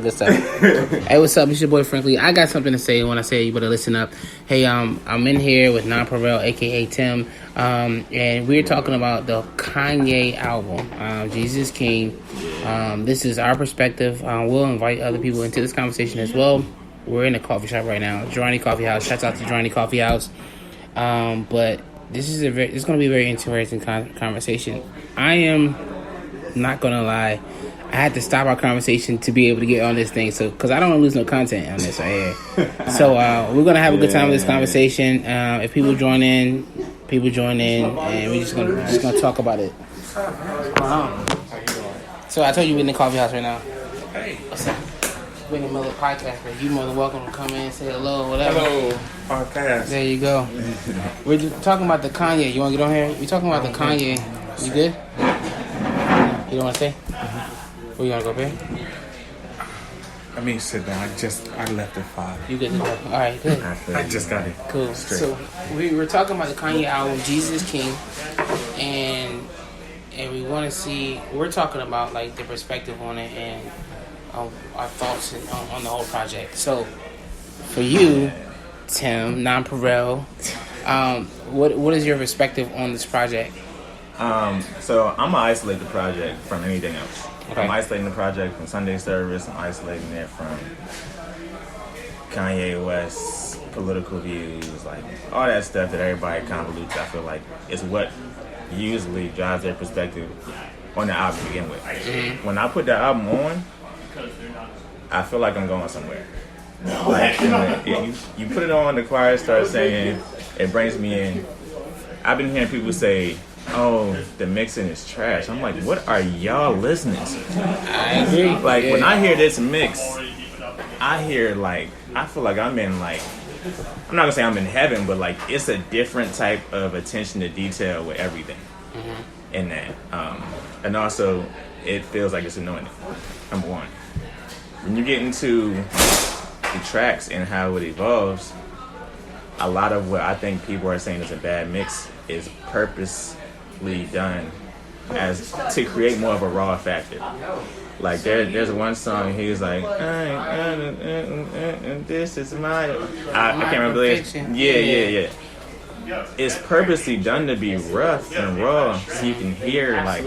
Good stuff. Hey, what's up? It's your boy Frankly. I got something to say. When I say you better listen up. Hey, I'm in here with Non-Parel, aka Tim, and we're talking about the Kanye album, Jesus King. This is our perspective. We'll invite other people into this conversation as well. We're in a coffee shop right now, Johnny Coffee House. Shouts out to Johnny Coffee House. But this is it's going to be a very interesting conversation. I am not gonna lie. I had to stop our conversation to be able to get on this thing, so because I don't want to lose no content on this right here. So we're gonna have a good time with this conversation. If people join in, and we're just gonna talk about it. So I told you we're in the coffee house right now. Hey, what's up? We're in the middle of the podcast, but you're more than welcome to come in, say hello, whatever. Hello, podcast. There you go. We're talking about the Kanye. You want to get on here? We're talking about the Kanye. You good? You don't want to stay? Where you gonna go, babe? Let me sit down. I left at 5. You good to go? All right, good. I just got it. Cool. Straight. So we were talking about the Kanye album, Jesus King, and we want to see. We're talking about like the perspective on it and our thoughts on the whole project. So for you, Tim, Non-Parel, what is your perspective on this project? So I'm gonna isolate the project from anything else. Okay. I'm isolating the project from Sunday service. I'm isolating it from Kanye West's political views, like all that stuff that everybody convolutes. I feel like is what usually drives their perspective on the album to begin with. Mm-hmm. When I put the album on, I feel like I'm going somewhere. Like you put it on, the choir starts singing, it brings me in. I've been hearing people say, "Oh, the mixing is trash." I'm like, what are y'all listening to? I agree. Like, when I hear this mix, I feel like I'm in, like, I'm not gonna say I'm in heaven, but like, it's a different type of attention to detail with everything in that. And also, it feels like it's anointed, number one. When you get into the tracks and how it evolves, a lot of what I think people are saying is a bad mix is purposely done as to create more of a raw factor. Like there's one song he's like, this is my I can't remember this. Yeah. It's purposely done to be rough and raw so you can hear like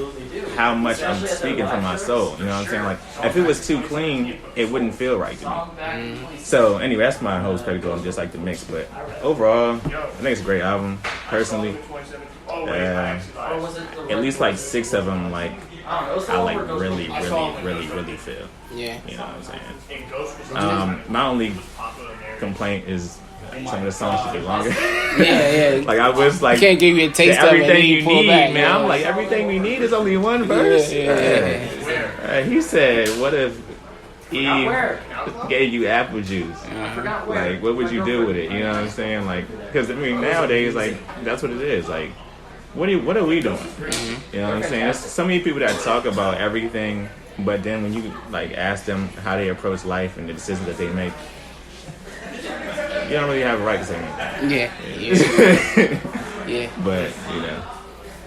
how much I'm speaking from my soul. You know what I'm saying? Like if it was too clean, it wouldn't feel right to me. So anyway, that's my whole perspective on just like the mix. But overall, I think it's a great album. Personally, at least like 6 of them like I like really feel. Yeah. You know what I'm saying? My only complaint is some of the songs should be longer. Yeah. Like I was like, can't give you a taste of everything you need, back, man. I'm like, everything we need is only one verse. Yeah. He said, "What if Eve gave you apple juice? Like, what would you do with it? You know what I'm saying? Like, because I mean, nowadays, like, that's what it is. Like, what are we doing? You know what I'm saying? There's so many people that talk about everything, but then when you like ask them how they approach life and the decisions that they make, you don't really have a right to say anything. Yeah. But you know,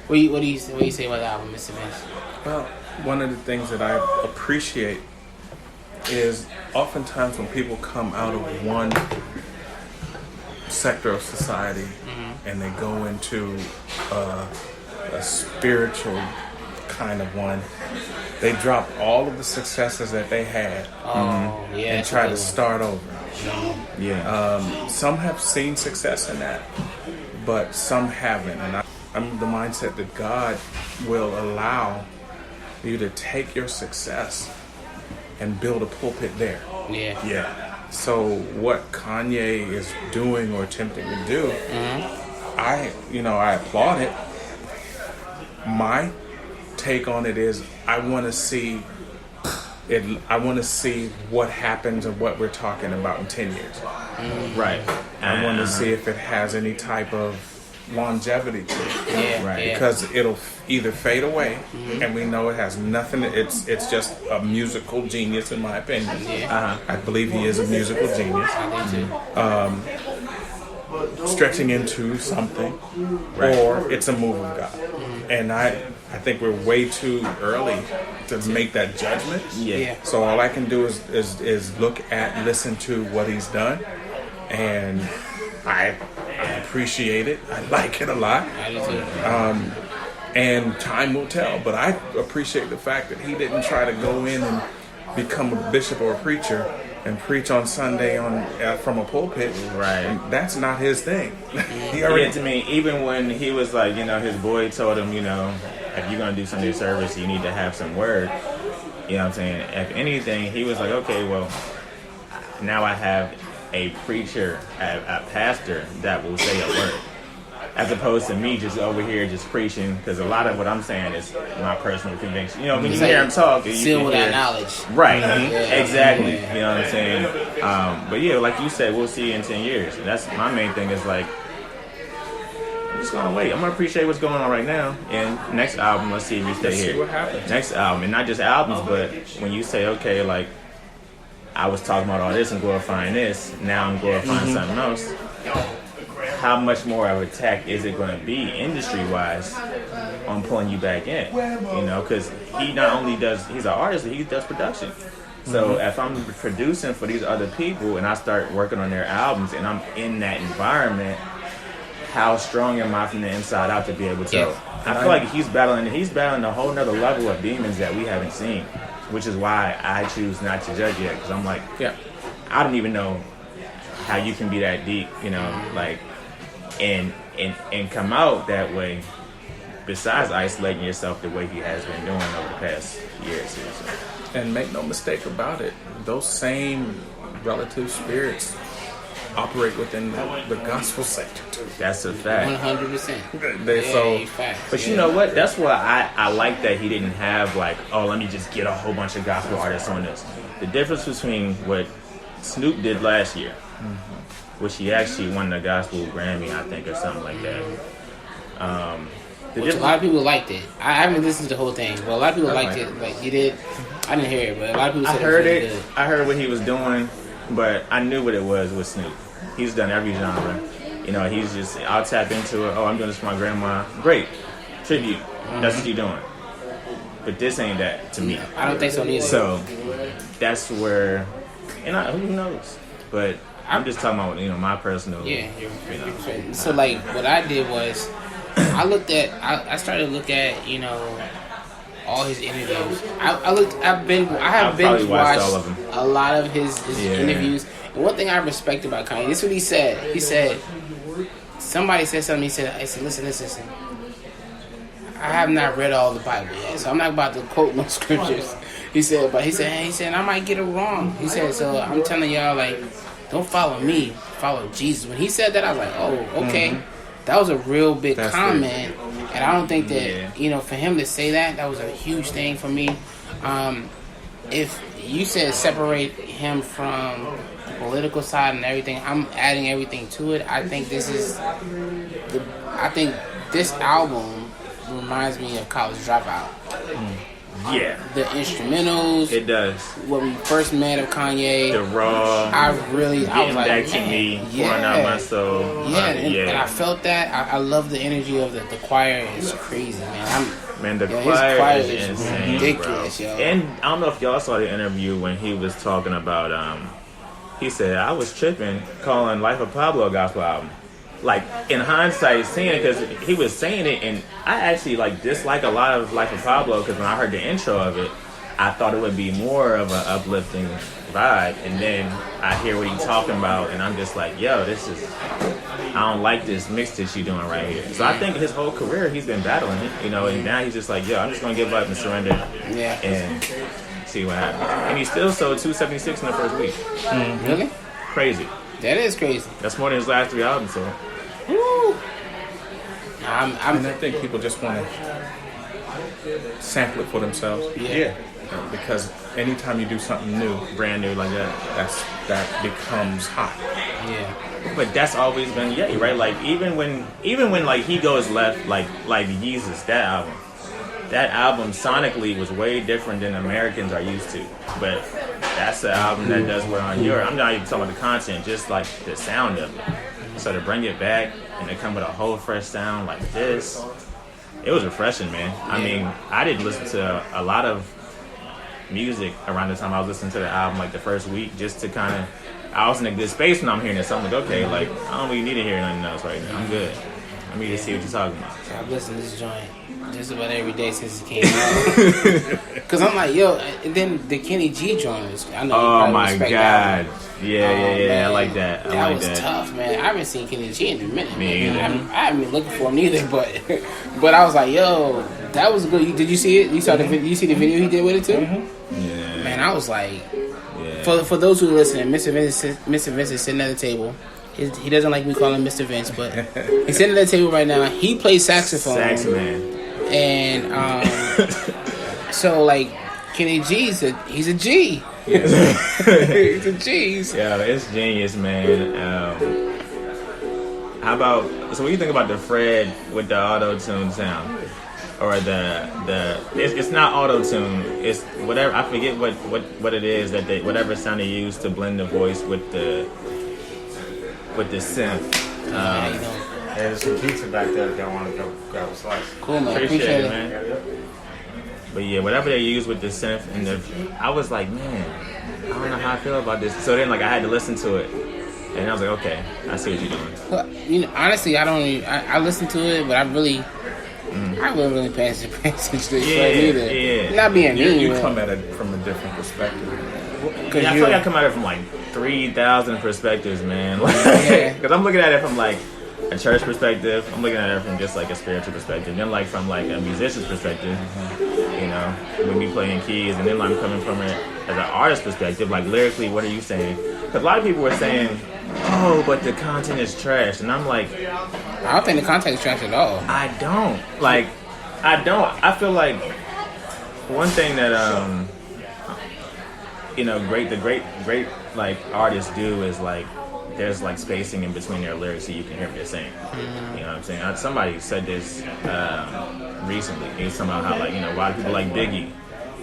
what do you say about the album, Mr. Vince? Well, one of the things that I appreciate is oftentimes when people come out of one sector of society and they go into a spiritual kind of one, they drop all of the successes that they had and try to start over. Some have seen success in that, but some haven't. And I'm the mindset that God will allow you to take your success and build a pulpit there. Yeah. So what Kanye is doing or attempting to do, I applaud it. My take on it is I want to see what happens and what we're talking about in 10 years. right? I want to see if it has any type of longevity to it. Yeah. Because it'll either fade away, and we know it has nothing. It's just a musical genius, in my opinion. I believe he is a musical genius. Stretching into something, or it's a move of God. And I think we're way too early to make that judgment. Yeah. So all I can do is listen to what he's done, and I appreciate it. I like it a lot. I do too. And time will tell. But I appreciate the fact that he didn't try to go in and become a bishop or a preacher and preach on Sunday from a pulpit. Right. And that's not his thing. To me, even when he was like, his boy told him, if you're going to do Sunday service, you need to have some word. You know what I'm saying? If anything, he was like, okay, well, now I have a preacher, a pastor that will say a word. As opposed to me just over here just preaching, because a lot of what I'm saying is my personal conviction. When you hear him talk, you Seal can with hear, that knowledge. Right, Yeah. exactly. You know what I'm saying? But yeah, like you said, we'll see you in 10 years. And that's my main thing is like, I'm just gonna wait. I'm gonna appreciate what's going on right now. And next album, let's see if you stay here. See what happens. Next album, and not just albums, but when you say, okay, like I was talking about all this and glorifying this, now I'm glorifying something else. How much more of a attack is it going to be industry-wise on pulling you back in? Because he not only he's an artist, he does production. So if I'm producing for these other people and I start working on their albums and I'm in that environment, how strong am I from the inside out to be able to? Yeah. I feel like he's battling a whole nother level of demons that we haven't seen, which is why I choose not to judge yet, because I'm like, I don't even know how you can be that deep, like. And come out that way, besides isolating yourself the way he has been doing over the past year or so. And make no mistake about it, those same relative spirits operate within the gospel sector too. That's a fact. 100%. But you know what? That's why I like that he didn't have like, oh, let me just get a whole bunch of gospel artists on this. The difference between what Snoop did last year, which he actually won the gospel Grammy, I think, or something like that. Which a lot of people liked it. I haven't listened to the whole thing, but a lot of people liked it. Like you did, I didn't hear it, but a lot of people said I heard it. Was really it. I heard what he was doing, but I knew what it was with Snoop. He's done every genre. He's just, I'll tap into it. Oh, I'm doing this for my grandma. Great. Tribute. That's what you're doing. But this ain't that to me. I don't think so neither. So that's where, who knows? But I'm just talking about, my personal. Yeah. So like, what I did was, I started to look at, all his interviews. I have binge watched a lot of his interviews. And one thing I respect about Kanye, this is what he said. He said, somebody said something. He said, listen. I have not read all the Bible yet, so I'm not about to quote no scriptures. He said, I might get it wrong. He said, so I'm telling y'all, like, don't follow me, follow Jesus. When he said that, I was like, oh, okay. That was a real big comment. And I don't think that, for him to say that was a huge thing for me. If you said separate him from the political side and everything, I'm adding everything to it. I think this album reminds me of College Dropout. Yeah. The instrumentals. It does. When we first met of Kanye. The raw. I was like, back to me, pouring out my soul. Yeah, and I felt that. I love the energy of the choir. It's crazy, man. The choir is insane, ridiculous, bro. Yo. And I don't know if y'all saw the interview when he was talking about, he said, I was tripping calling Life of Pablo a gospel album. Like, in hindsight, seeing it, because he was saying it, and I actually, dislike a lot of Life of Pablo, because when I heard the intro of it, I thought it would be more of an uplifting vibe, and then I hear what he's talking about, and I'm just like, yo, I don't like this mix that you're doing right here. So I think his whole career, he's been battling it, and now he's just like, yo, I'm just going to give up and surrender, and see what happens. And he still sold 276 in the first week. Really? Crazy. That is crazy. That's more than his last 3 albums, so. Woo. And I think people just want to sample it for themselves. Yeah. Because anytime you do something new, brand new like that, that becomes hot. Yeah. But that's always been Ye, right? Like even when he goes left, like Yeezus, that album sonically was way different than Americans are used to. But that's the album that does well on Europe. I'm not even talking about the content, just like the sound of it. So to bring it back and to come with a whole fresh sound like this, it was refreshing, man. I mean, I didn't listen to a lot of music around the time I was listening to the album, like the first week, just to kind of, I was in a good space when I'm hearing this. So I'm like, okay, like, I don't really need to hear nothing else right now. I'm good. Let me just see what you're talking about. So I've listened to this joint just about every day since it came out. Because I'm like, yo, and then the Kenny G joints. I know. Oh my God. Yeah, I like that. That was tough, man. I haven't seen Kenny G in a minute. Me either. I haven't been looking for him either, but I was like, yo, that was good. Did you see it? You saw the video? You see the video he did with it too? Yeah. Man, I was like, for those who are listening, Mr. Vince is sitting at the table. He doesn't like me calling him Mr. Vince, but he's sitting at the table right now. He plays saxophone. Sax man. And so like Kenny G's he's a G. Yes. He's a G. Yeah, it's genius, man. How about, so what do you think about the Fred with the auto-tune sound? Or it's not auto-tune, it's whatever, I forget what it is, that whatever sound they use to blend the voice with the synth. There's some pizza back there if y'all want to go grab a slice. Cool, man. Appreciate it, man. But yeah, whatever they use with the synth and I was like, man, I don't know how I feel about this. So then, like, I had to listen to it, and I was like, okay, I see what you're doing. Well, honestly, I listened to it, but I wasn't really paying attention to it either. Yeah. Not being mean. You come at it from a different perspective. Yeah, I feel like I come at it from like 3,000 perspectives, man. Because I'm looking at it from like a church perspective. I'm looking at it from just like a spiritual perspective. Then like from like a musician's perspective, you know, with me playing keys. And then I'm coming from it as an artist perspective. Like lyrically, what are you saying? Because a lot of people were saying, oh, but the content is trash. And I'm like, I don't think the content is trash at all. I don't. I feel like one thing that the great like artists do is like there's like spacing in between their lyrics so you can hear what they're saying. You know what I'm saying? Somebody said this recently. He was talking about how, like, you know, a lot of people like Biggie.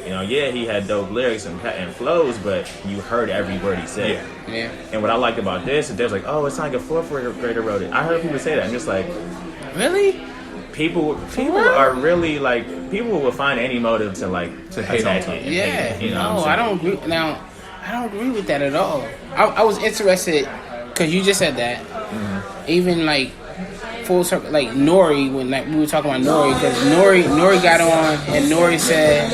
You know, yeah, he had dope lyrics and flows, but you heard every word he said. Yeah. And what I liked about this is there's like, oh, it's like a fourth grader wrote it. I heard people say that. I'm just like, really? People are really like, people will find any motive to like to hate on something. Yeah. You know No, I don't agree. Now, I don't agree with that at all. I was interested because you just said that. Even like full circle, like Nori, when like we were talking about Nori, because Nori got on and Nori said,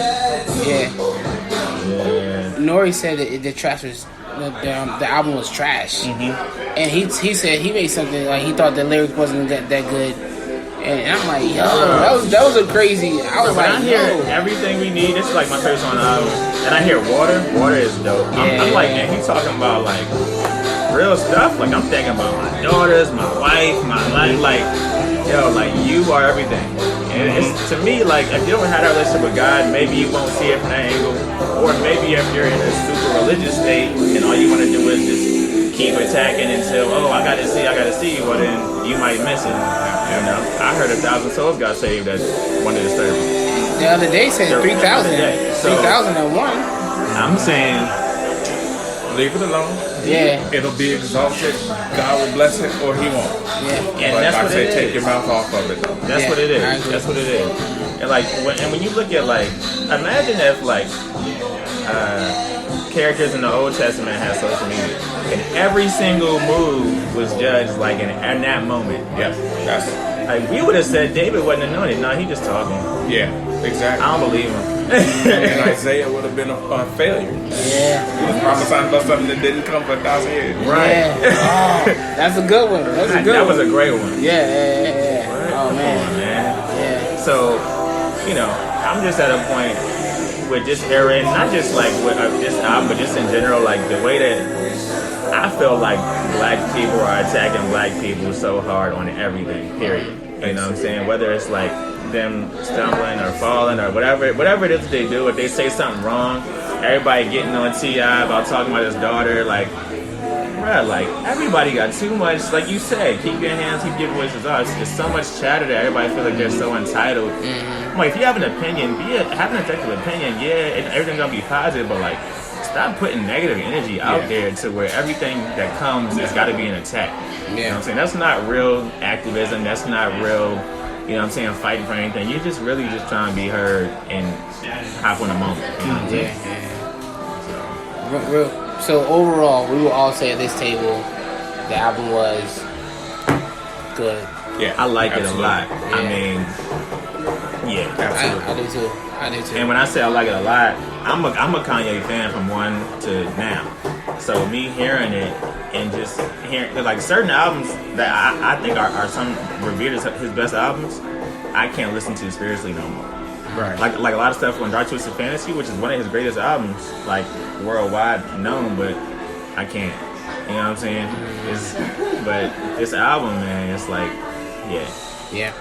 Nori said that the trash was the album was trash, and he said he made something like he thought the lyrics wasn't that good. And I'm like, yo, that was a crazy. I was like, I hear everything we need. This is like my favorite song on the album. And I hear Water. Water is dope. I'm like, man, he's talking about like real stuff. Like I'm thinking about my daughters, my wife, my life. Like, yo, like you are everything. And it's to me like if you don't have that relationship with God, maybe you won't see it from that angle. Or maybe if you're in a super religious state and all you want to do is just keep attacking until I gotta see. Well then you might miss it. You know, I heard 1,000 souls got saved at one of the services. The other day said 3,000. 3,001. I'm saying, Leave it alone. Yeah. It'll be exalted. God will bless it, or He won't. Yeah. and But that's I what say, it take is. your mouth off of it. That's what it I is. agree. That's what it is. And like, when you look at like, imagine if like characters in the Old Testament had social media, and every single move was judged like in that moment. Yeah, that's Like we would have said David wasn't anointed. No, he just talking. exactly. I don't believe him. And Isaiah would have been a failure. Yeah. He was prophesying about something that didn't come for 1,000 years. Right. Yeah. Oh, that's a good one. That's a good That one. was a great one. Yeah. Oh Come man. on, man. Yeah. So, you know, I'm just at a point with this era, and not just like with this album, but just in general, like the way that I feel like black people are attacking black people so hard on everything, period. You know what I'm saying? Whether it's like them stumbling or falling or whatever it is they do, if they say something wrong, everybody getting on T.I. about talking about his daughter, like, bruh, like, everybody got too much, like you said, keep your hands, keep your voices up. There's so much chatter that everybody feels like they're so entitled. I'm like, if you have an opinion, have an objective opinion, everything's gonna be positive, but like, stop putting negative energy out there to where everything that comes has got to be an attack. You know what I'm saying? That's not real activism. That's not real you know what I'm saying, fighting for anything. You're just really just trying to be heard and hop on the moment. You know what I'm saying? So overall, we will all say at this table, the album was good. Yeah, I like it a lot. Yeah. I mean, yeah, absolutely. I do too. And when I say I like it a lot, I'm a Kanye fan from one to now. So me hearing it and just hearing, like certain albums that I think are some revered as his best albums, I can't listen to seriously no more. Right. Like a lot of stuff on Dark Twisted Fantasy, which is one of his greatest albums, like worldwide known, but I can't. You know what I'm saying? But this album, man, it's like, yeah.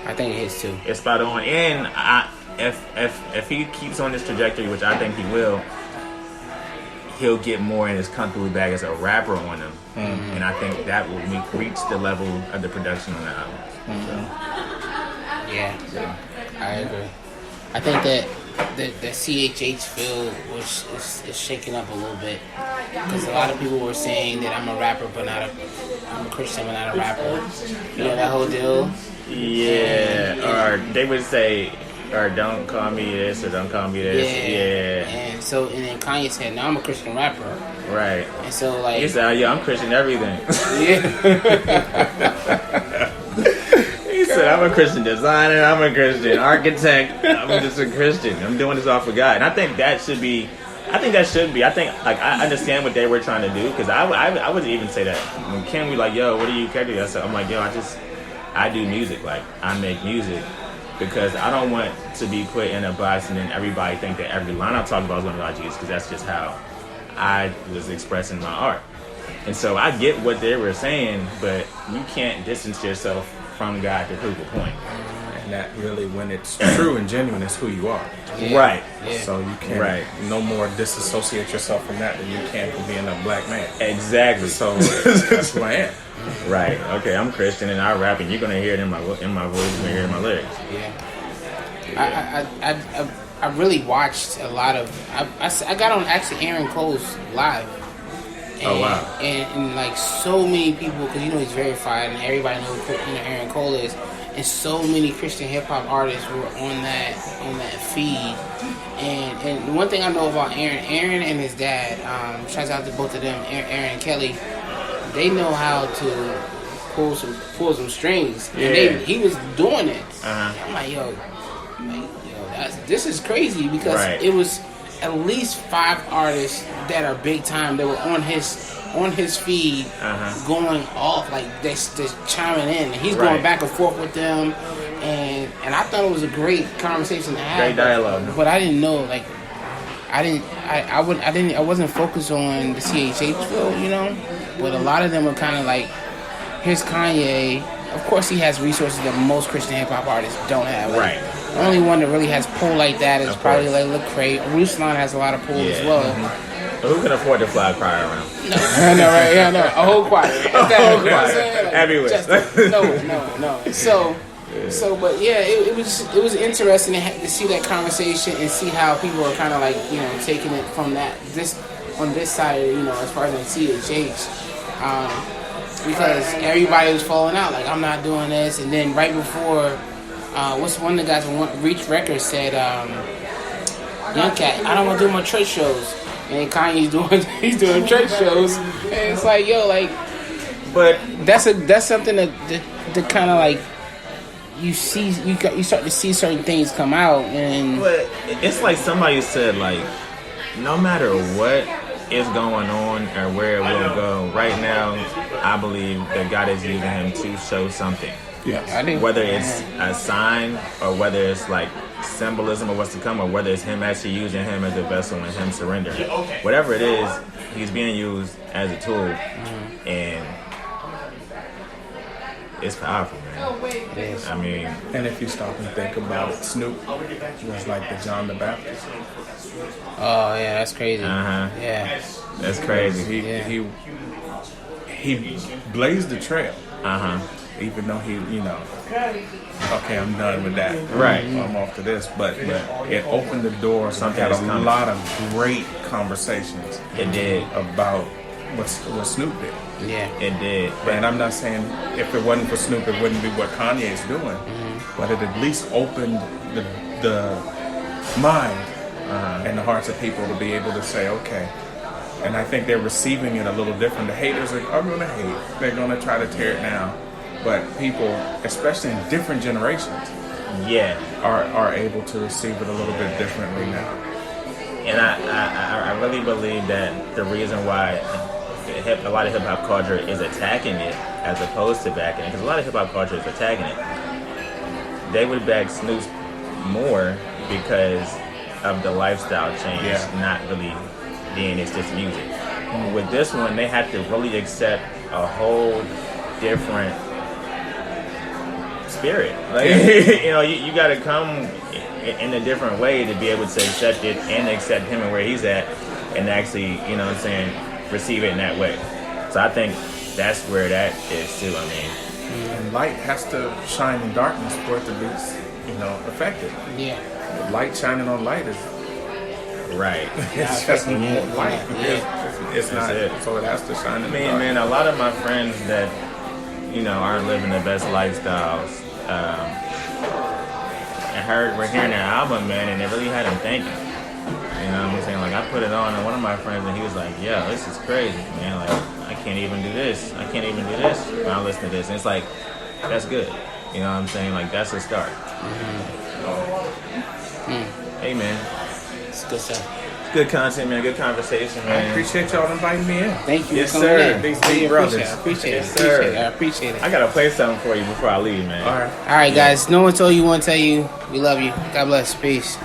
I think it is too. It's spot on. And if he keeps on this trajectory, which I think he will, he'll get more in his comfortable bag as a rapper on them. Mm-hmm. And I think that will reach the level of the production on the album. Mm-hmm. Yeah, I agree. I think that the CHH field is shaking up a little bit because a lot of people were saying that I'm a rapper but I'm a Christian but not a rapper. You know that whole deal? Yeah. Or they would say, or don't call me this or don't call me this. Yeah. And then Kanye said, no, I'm a Christian rapper. Right. And so like he said, I'm Christian everything. Yeah. He said, I'm a Christian designer, I'm a Christian architect, I'm just a Christian. I'm doing this all for God. And I think that should be, I think like I understand what they were trying to do, because I wouldn't even say that. When Ken was like, yo, what do you care to do? I'm like, yo, I do music, like I make music. Because I don't want to be put in a box and then everybody think that every line I talk about is going to be about Jesus, because that's just how I was expressing my art. And so I get what they were saying, but you can't distance yourself from God to prove a point. And that really, when it's true and genuine, is who you are. Yeah. Right. Yeah. So you can't no more disassociate yourself from that than you can from being a black man. Exactly. So that's who I am. Right. Okay, I'm Christian and I rap, and you're going to hear it in my voice, you're going to hear it in my lyrics. Yeah. I really watched a lot of. I got on actually Aaron Cole's live. And, oh wow! And like so many people, because he's verified, and everybody knows who Aaron Cole is, and so many Christian hip hop artists were on that feed. And the one thing I know about Aaron and his dad, shouts out to both of them, Aaron and Kelly. They know how to pull some strings. Yeah. And he was doing it. Uh-huh. I'm like, yo, this is crazy, because it was at least 5 artists that are big time that were on his feed, going off, like they chiming in, and he's going back and forth with them, and I thought it was a great conversation to have. Great dialogue. But I didn't know, like, I wasn't focused on the CHH field, but a lot of them are kind of like, here's Kanye. Of course, he has resources that most Christian hip hop artists don't have. Like, right. The only one that really has pull like that is probably like Lecrae. Ruslan has a lot of pull as well. Mm-hmm. But who can afford to fly a choir around? No, I know, right? Yeah, no, a whole choir. Everywhere. No. But yeah, it was interesting to see that conversation and see how people are kind of like taking it from on this side, as far as I see it, because everybody was falling out. Like, I'm not doing this, and then right before, what's one of the guys from Reach Records said, Young Cat, I don't want to do more church shows, and Kanye's doing church shows, and it's like, yo, like, but that's something that kind of like. You start to see certain things come out, and but it's like somebody said, like, no matter what is going on or where it will go, right now I believe that God is using him to show something. Yeah, I do. Whether it's a sign or whether it's like symbolism of what's to come, or whether it's him actually using him as a vessel and him surrendering, whatever it is, he's being used as a tool, and it's powerful, man. I mean, and if you stop and think about it, Snoop was like the John the Baptist. Oh yeah, that's crazy. Yeah, that's crazy. He blazed the trail. Even though he, okay, I'm done with that. Right. I'm off to this. But it opened the door. Something had was a coming. lot of great conversations. It did. About what Snoop did. Yeah. It did. And I'm not saying if it wasn't for Snoop, it wouldn't be what Kanye's doing. But it at least opened the mind and the hearts of people to be able to say, okay. And I think they're receiving it a little different. The haters are going to hate. They're going to try to tear it down. But people, especially in different generations, are able to receive it a little bit differently now. And I really believe that the reason why a lot of hip hop culture is attacking it as opposed to backing it, because a lot of hip hop culture is attacking it. They would back Snoop more because of the lifestyle change, not really being it's just music. With this one, they have to really accept a whole different spirit. Like you got to come in a different way to be able to accept it and accept him and where he's at, and actually, receive it in that way. So I think that's where that is too. I mean, and light has to shine in darkness for it to be, effective. Yeah. Light shining on light is right. It's just more light. It's not. It. So it has to shine in the dark. Man, a lot of my friends that aren't living the best lifestyles. We're hearing their album, man, and it really had them thinking. You know what I'm saying? Like, I put it on, and one of my friends, and he was like, "Yeah, this is crazy, man. Like, I can't even do this. I can't even do this when I listen to this." And it's like, that's good. You know what I'm saying? Like, that's a start. Hey, man. It's good stuff. Good content, man. Good conversation, man. I appreciate y'all inviting me in. Thank you Yes, for coming sir. in. These Really big brothers. appreciate it. Yes, sir. I appreciate it. I gotta play something for you before I leave, man. All right. All right, guys. No one told you, one tell you. We love you. God bless. Peace.